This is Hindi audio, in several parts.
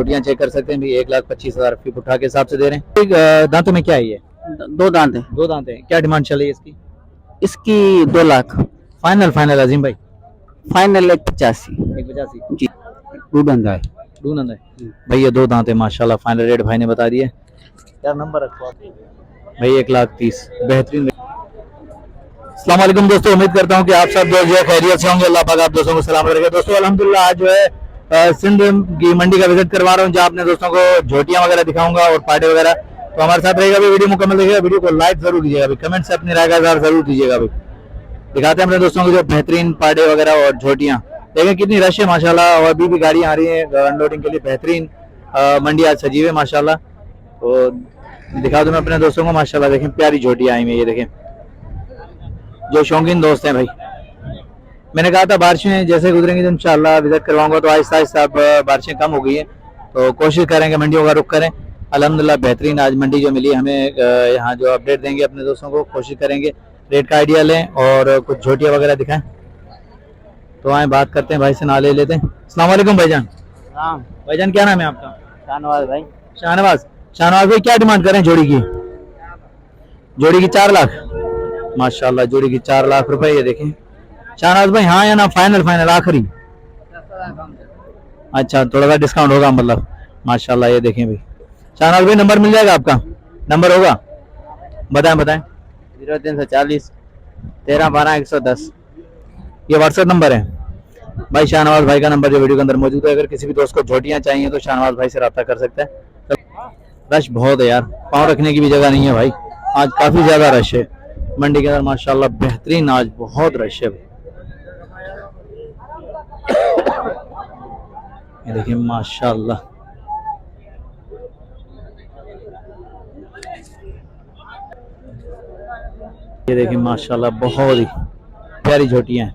रोटियां चेक कर सकते हैं भी 1,25,000 फी पुट्ठा के हिसाब से दे रहे हैं। दांतों में क्या है ये? दो दांत है। दो दांत है। क्या डिमांड चल रही है इसकी? इसकी 2 लाख। फाइनल फाइनल अजीम भाई? फाइनल 185। 185 जी। दूनंद है। दूनंद है भाई, ये दो दांत है माशाल्लाह। फाइनल रेट भाई ने बता दिया। क्या नंबर रखो आप भाई? 1,30,000 बेहतरीन। अस्सलाम वालेकुम दोस्तों, उम्मीद करता हूँ कि आप सब लोग जो है खैरियत से होंगे। अल्लाह पाक आप दोस्तों को सलाम रखे। दोस्तों अल्हम्दुलिल्लाह आज जो है सिंध की मंडी का विजिट करवा रहा हूँ, जहाँ अपने दोस्तों को झोटियां वगैरह दिखाऊंगा और पार्टे वगैरह। तो हमारे साथ रहेगा भी, वीडियो मुकम्मल देखिएगा। वीडियो को लाइक जरूर कीजिएगा भाई, कमेंट से अपनी राय का इज़हार जरूर कीजिएगा भाई। दिखाते हैं अपने दोस्तों को जो बेहतरीन पार्टे वगैरह और झोटियां। देखें कितनी रश है माशाल्लाह, और अभी भी गाड़ी आ रही है अनलोडिंग के लिए। बेहतरीन मंडी आज सजी है माशाल्लाह। तो दिखा दूं मैं अपने दोस्तों को माशाल्लाह। देखें प्यारी झोटियां आई हुई है, ये देखें। जो शौकीन दोस्त हैं भाई, मैंने कहा था बारिशें जैसे गुजरेंगी तो इंशाल्लाह विजिट करवाऊंगा। तो आहिस्ता आहिस्ता अब बारिशें कम हो गई हैं, तो कोशिश करेंगे मंडियों का रुख करें। अल्हम्दुलिल्लाह बेहतरीन आज मंडी जो मिली हमें, यहाँ जो अपडेट देंगे अपने दोस्तों को, कोशिश करेंगे रेट का आइडिया लें और कुछ झोटियाँ वगैरह दिखाएं। तो आए बात करते हैं भाई से, ना ले लेते हैं। अस्सलाम वालेकुम भाईजान। भाईजान क्या नाम है आपका? शाहनवाज भाई। शाहनवाज। शाहनवाज भाई क्या डिमांड करें जोड़ी की? जोड़ी की 4 लाख माशाल्लाह। जोड़ी की 4 लाख रुपए। ये देखें शाहनवाज भाई, हाँ या ना? फाइनल फाइनल आखिरी? अच्छा, थोड़ा सा डिस्काउंट होगा मतलब माशाल्लाह। ये देखें भाई शाहनवाज भाई, नंबर मिल जाएगा आपका? नंबर होगा? बताएं बताएं। 0340 13 12 110। ये व्हाट्सएप नंबर है भाई। शाहनवाज भाई का नंबर जो वीडियो के अंदर मौजूद है। अगर किसी भी दोस्त को झोटियां चाहिए तो शाहनवाज भाई से रब्ता कर सकता है। रश बहुत है यार, पाँव रखने की भी जगह नहीं है भाई। आज काफी ज्यादा रश है मंडी के अंदर माशाल्लाह। बेहतरीन आज बहुत रश है। ये देखिए माशाल्लाह। ये देखिए माशाल्लाह बहुत ही प्यारी झोटियां हैं।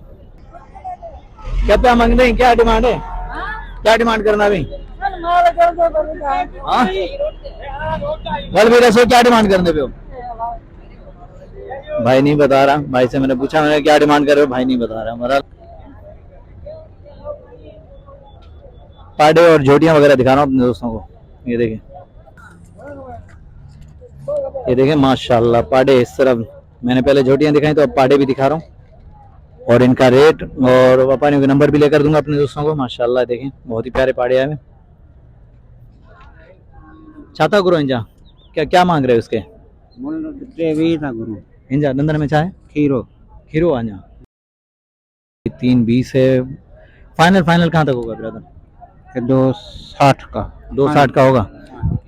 क्या क्या मांग रहे हैं? क्या डिमांड है? क्या डिमांड करना अभी? बोल बेटा, सो क्या डिमांड करने पे हो? भाई नहीं बता रहा। भाई से मैंने पूछा, मैंने क्या डिमांड कर रहे हो? भाई नहीं बता रहा हमारा। पाड़े और झोटियां वगैरह दिखा रहा हूँ अपने दोस्तों को। ये देखें, ये देखें माशाल्लाह पाड़े। इस तरफ मैंने पहले झोटियां दिखाई, तो अब पाड़े भी दिखा रहा हूँ और इनका रेट और व्यापारियों के नंबर भी लेकर दूंगा अपने दोस्तों को माशाल्लाह। देखें बहुत ही प्यारे पाड़े आए हैं। चाहता गुरु इंजा क्या क्या मांग रहे हो उसके? इंजा नंदन में चाहे खीरो खीरो आजा 320 है। फाइनल फाइनल कहाँ तक होगा ब्रदर? 260 का। 260 का होगा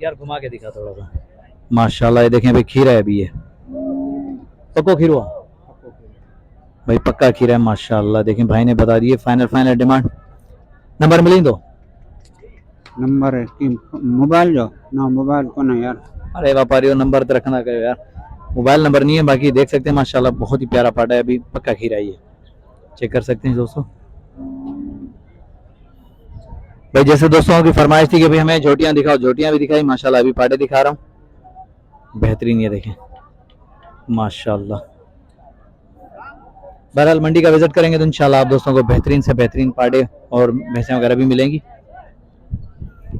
यार। घुमा के दिखा थोड़ा सा माशाल्लाह। ये देखें भाई खीरा है अभी, ये पक्को खीरो भाई, पक्का खीरा है माशाल्लाह। देखें भाई ने बता दिए फाइनल फाइनल डिमांड। नंबर मिली दो नंबर है कि मोबाइल जो ना? मोबाइल को ना यार। अरे व्यापारियों नंबर तो रखना करो यार, मोबाइल नंबर नहीं है। बाकी देख सकते हैं माशाल्लाह बहुत ही प्यारा पाटा है, अभी पक्का खीरा है। ये चेक कर सकते हैं दोस्तों। भाई जैसे दोस्तों की फरमाइश थी कि भाई हमें झोटियां दिखाओ, झोटियां भी दिखाई माशाल्लाह। अभी पाटे दिखा रहा हूँ बेहतरीन। ये देखें माशाल्लाह। बहरहाल मंडी का विजिट करेंगे तो इंशाल्लाह आप दोस्तों को बेहतरीन से बेहतरीन पाटे और भैंसें वगैरह भी मिलेंगी।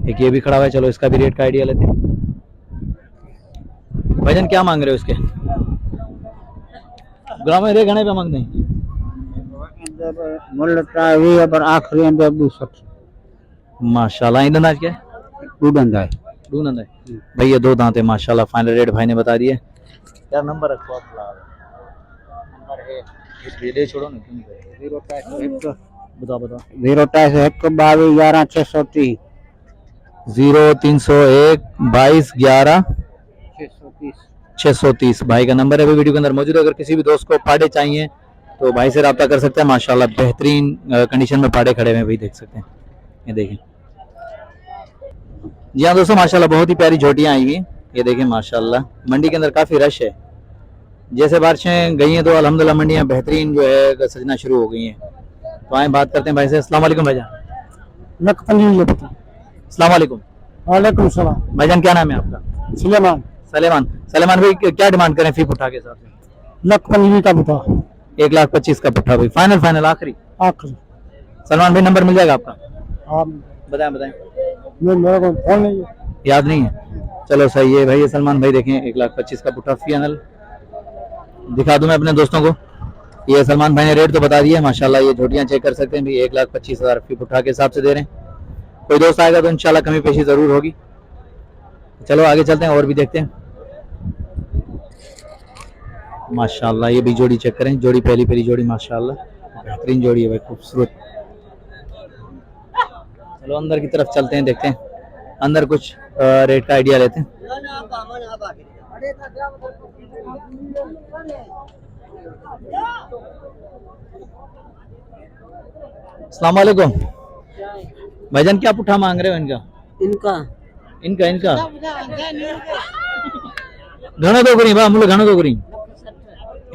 एक ये भी खड़ा हुआ है, चलो इसका भी रेट का आइडिया लेते हैं। भाईजान क्या मांग रहे हो इसके? ग्राम में रे घने पे मांग दें माशाल्लाह। इन अंदाज क्या है? दूधंदा है। दूनंद है भाई। ये दो दांत है माशाल्लाह। फाइनल रेट भाई ने बता दिए। क्या नंबर रखो आप? नंबर है ये छोड़ो ना, क्यों बताओ बताओ। 0 22 11 630। 0301 22 11 630 भाई का नंबर है, वो वीडियो के अंदर मौजूद है। अगर किसी भी दोस्त को पाड़े चाहिए तो भाई से रब्ता कर सकते हैं माशाल्लाह। बेहतरीन कंडीशन में पाड़े खड़े हुए भाई, देख सकते हैं। ये देखें जी हाँ दोस्तों माशाल्लाह बहुत ही प्यारी झोटियां आई हुई। ये देखें माशाल्लाह मंडी के अंदर काफी रश है। जैसे बारिशें गई हैं तो अल्हम्दुलिल्लाह मंडियां बेहतरीन जो है सजना शुरू हो गई हैं। तो आए बात करते हैं भाई से। अस्सलाम वालेकुम भाईजान। अस्सलाम वालेकुम। वालेकुम सलाम। भाईजान क्या नाम है आपका? सुलेमान। सलेमान। सलेमान भाई क्या डिमांड करें फी पुट्ठा के हिसाब से? 1,15,000 का बता। 1,25,000 का पुट्ठा भाई। फाइनल फाइनल आखिरी? आखिरी। सलमान भाई नंबर मिल जाएगा आपका? हाँ बताएं बताएं। मेरे को फोन नहीं है। याद नहीं है, चलो सही है भाई। ये सलमान भाई देखें 1,25,000 का पुट्ठा फाइनल दिखा दूं मैं अपने दोस्तों को। ये सलमान भाई ने रेट तो बता दिया माशाल्लाह। ये झोटियां चेक कर सकते हैं भी 1,25,000 फी पुट्ठा के हिसाब से दे रहे हैं। कोई दोस्त आएगा तो इंशाल्लाह कमी पेशी जरूर होगी। चलो आगे चलते हैं और भी देखते हैं। माशाल्लाह ये भी जोड़ी चेक करें, जोड़ी पहली जोड़ी माशाल्लाह बेहतरीन जोड़ी है भाई, खूबसूरत। चलो अंदर की तरफ चलते हैं, देखते हैं अंदर कुछ रेट का आइडिया लेते हैं। अस्सलाम वालेकुम भाईजान, क्या पुट्ठा मांग रहे हो इनका? इनका घणो तो करी बा, घणो तो करी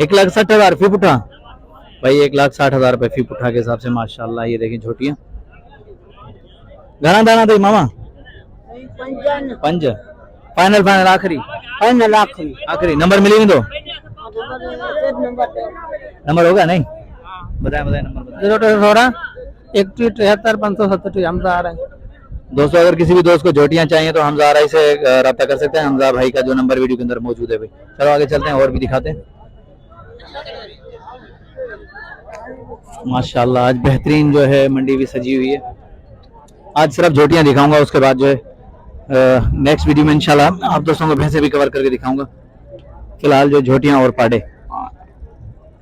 1,60,000 फी पुट्ठा भाई, 1,60,000 रुपए फी पुट्ठा के हिसाब से माशाल्लाह। ये देखिए झोटियां घना दाना दे मामा 5 फाइनल आखिरी नंबर मिली नहीं तो नंबर होगा नहीं? बताए नंबर 173 हम आ रहे हैं। दोस्तों अगर किसी भी दोस्त को झोटियां चाहिए तो हमजा आरई से रब्ता कर सकते हैं। हमजा भाई का जो नंबर वीडियो के अंदर मौजूद है भाई। चलो आगे चलते हैं और भी दिखाते हैं। माशाल्लाह आज बेहतरीन जो है मंडी भी सजी हुई है। आज सिर्फ झोटियां दिखाऊंगा, उसके बाद जो है नेक्स्ट वीडियो में इंशाल्लाह आप दोस्तों को भैंसे भी कवर करके दिखाऊंगा। फिलहाल जो झोटियां और पाड़े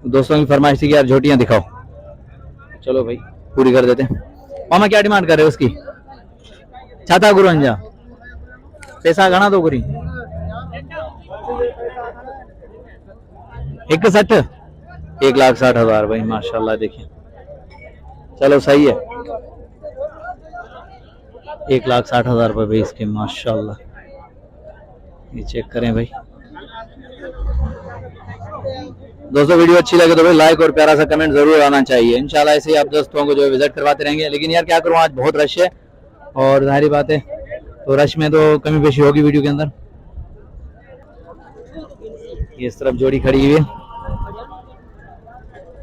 दोस्तों की फरमाइश थी कि यार झोटियां दिखाओ, चलो भाई पूरी कर देते हैं। मामा क्या डिमांड कर रहे हो उसकी? छाता गुरु अंजा पैसा घना दो गुरी 1,60,000 1,60,000 भाई माशाल्लाह। देखिए चलो सही है, 1,60,000 रुपए भाई इसके माशाल्लाह। ये चेक करें भाई। दोस्तों वीडियो अच्छी लगे तो भाई लाइक और प्यारा सा कमेंट जरूर आना चाहिए। इंशाल्लाह ऐसे ही आप दोस्तों को जो है विजिट करवाते रहेंगे। लेकिन यार क्या करूं, आज बहुत रश है और जाहिर बात है तो रश में तो कमी पेशी होगी वीडियो के अंदर। ये इस तरफ जोड़ी खड़ी हुई है।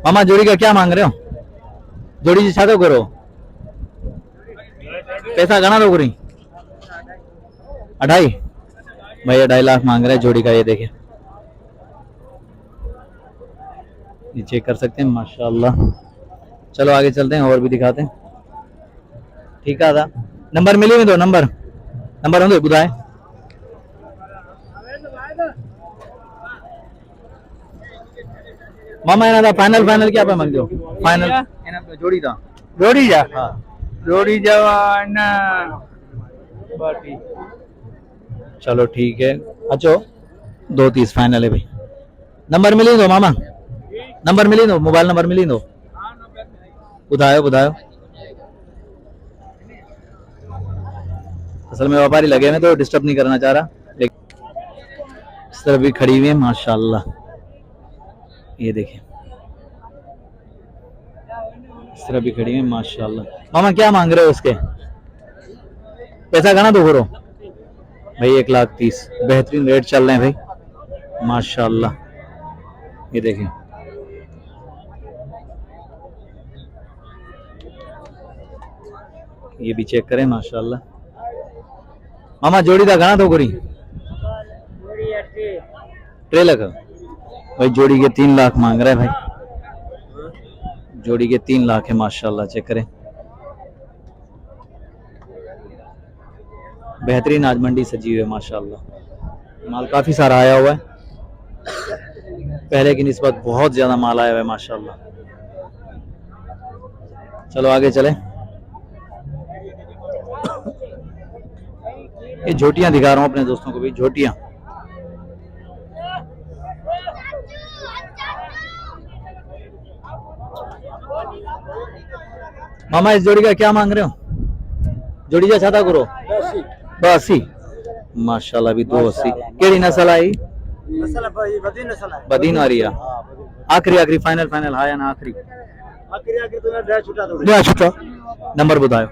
मामा जोड़ी का क्या मांग रहे हो? जोड़ी जी छातो करो, पैसा घना दो करी 2.5 भाई 2.5 लाख मांग रहे हैं जोड़ी का। ये देखिए ये चेक कर सकते हैं माशाल्लाह। चलो आगे चलते हैं और भी दिखाते हैं। ठीक है नंबर मिली में दो नंबर होंगे बुधाए। मामा इन्हें फाइनल क्या पे मांग दो? फाइनल जोड़ी था हाँ जोड़ी जवान चलो ठीक है। अच्छा 2,30 फाइनल है भाई। नंबर मिली दो मामा, नंबर मिली दो, मोबाइल नंबर मिली दो, बुधायो। असल में व्यापारी लगे हैं तो डिस्टर्ब नहीं करना चाह रहा, लेकिन इस तरफ भी खड़ी हुई है माशाल्लाह। ये देखिए इस तरफ भी खड़ी हुई है माशाल्लाह। मामा क्या मांग रहे हो उसके? पैसा घना दो करो भाई 1,30,000 बेहतरीन रेट चल रहे हैं भाई माशाल्लाह। ये देखिए ये भी चेक करें माशाल्लाह। मामा जोड़ी का घना दो करी 3 लाख भाई। जोड़ी के 3 लाख मांग रहे हैं भाई, जोड़ी के 3 लाख है माशाल्लाह। चेक करें बेहतरीन आज मंडी सजी हुई है माशाल्लाह। माल काफी सारा आया हुआ है, पहले की निस्बत बहुत ज्यादा माल आया हुआ है माशाल्लाह। चलो आगे चले। ये झोटियां दिखा रहा हूं अपने दोस्तों को भी, झोटियां मामा इस जोड़ी का क्या मांग रहे हो? जोड़ी जा छाता करो 280 माशाल्लाह भी 280। केड़ी नस्ल आई? बदीन आ रही है। आखिरी फाइनल हाँ या ना आखिरी छुट्टा नंबर बताओ।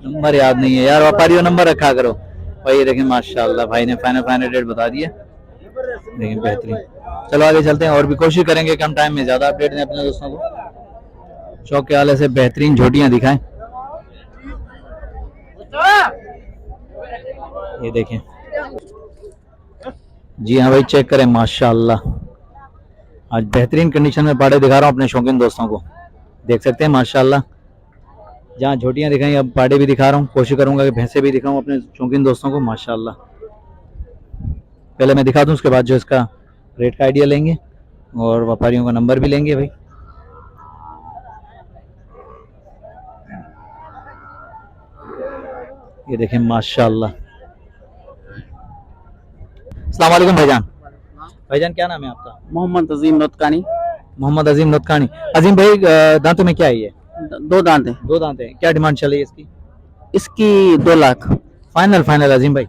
नंबर याद नहीं है यार, व्यापारी नंबर रखा करो भाई। ये देखें माशाल्लाह भाई ने फाइनल रेट बता दिया, लेकिन बेहतरीन। चलो आगे चलते हैं और भी कोशिश करेंगे कम टाइम में ज्यादा अपडेट दें अपने दोस्तों को। शौक के आले से बेहतरीन झोटियां दिखाएं। ये देखें जी हाँ भाई, चेक करें माशाल्लाह। आज बेहतरीन कंडीशन में पाड़े दिखा रहा हूँ अपने शौकीन दोस्तों को, देख सकते हैं माशाल्लाह। जहाँ झोटियाँ दिखाई अब पाड़े भी दिखा रहा हूँ, कोशिश करूंगा कि भैंसे भी दिखाऊं अपने शौकीन दोस्तों को माशाल्लाह। पहले मैं दिखा दूं, उसके बाद जो इसका रेट का आइडिया लेंगे और व्यापारियों का नंबर भी लेंगे भाई। ये देखें माशाल्लाह। अस्सलाम वालेकुम भाईजान। भाईजान क्या नाम है आपका? मोहम्मद अजीम नोतकानी। मोहम्मद अजीम नतकानी। अजीम भाई दांतों में क्या है ये? 2 दांत है। 2 दांत है। क्या डिमांड चल रही है इसकी? इसकी 2 लाख। फाइनल अजीम भाई?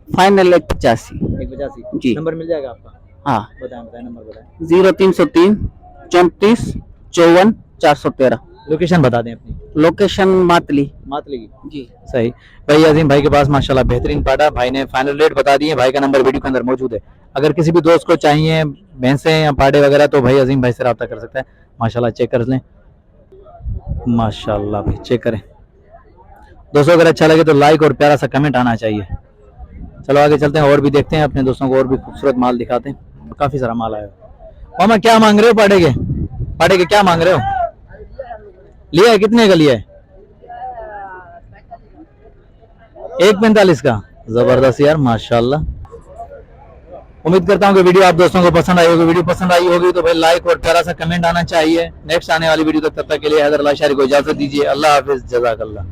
फाइनल 185। 185 जी। नंबर मिल जाएगा आपका? हाँ, बताएं नंबर बताएं। 0303 34 54 413। लोकेशन बता दें अपनी। लोकेशन मातली। मातली की। जी। सही भाई। अजीम भाई के पास माशाल्लाह बेहतरीन पाटा, भाई ने फाइनल रेट बता दिए। भाई का नंबर वीडियो के अंदर मौजूद है। अगर किसी भी दोस्त को चाहिए भैंसे या पाड़े वगैरह तो भाई अजीम भाई से रब्ता कर सकता है माशाल्लाह। चेक कर लें माशाल्लाह भाई, चेक करें दोस्तों। अगर अच्छा लगे तो लाइक और प्यारा सा कमेंट आना चाहिए। चलो आगे चलते हैं और भी देखते हैं अपने दोस्तों को, और भी खूबसूरत माल दिखाते हैं। काफी सारा माल आया है। मामा क्या मांग रहे हो पाड़े के? पाड़े के क्या मांग रहे हो? लिया है? कितने का लिया है? 145 का। जबरदस्त यार माशाल्लाह। उम्मीद करता हूँ कि वीडियो आप दोस्तों को पसंद आई होगी। वीडियो पसंद आई होगी तो भाई लाइक और प्यारा सा कमेंट आना चाहिए। नेक्स्ट आने वाली वीडियो तक, तब तक के लिए हैदर अल्लाह शारी को इजाजत दीजिए। अल्लाह हाफिज, जज़ाकल्लाह।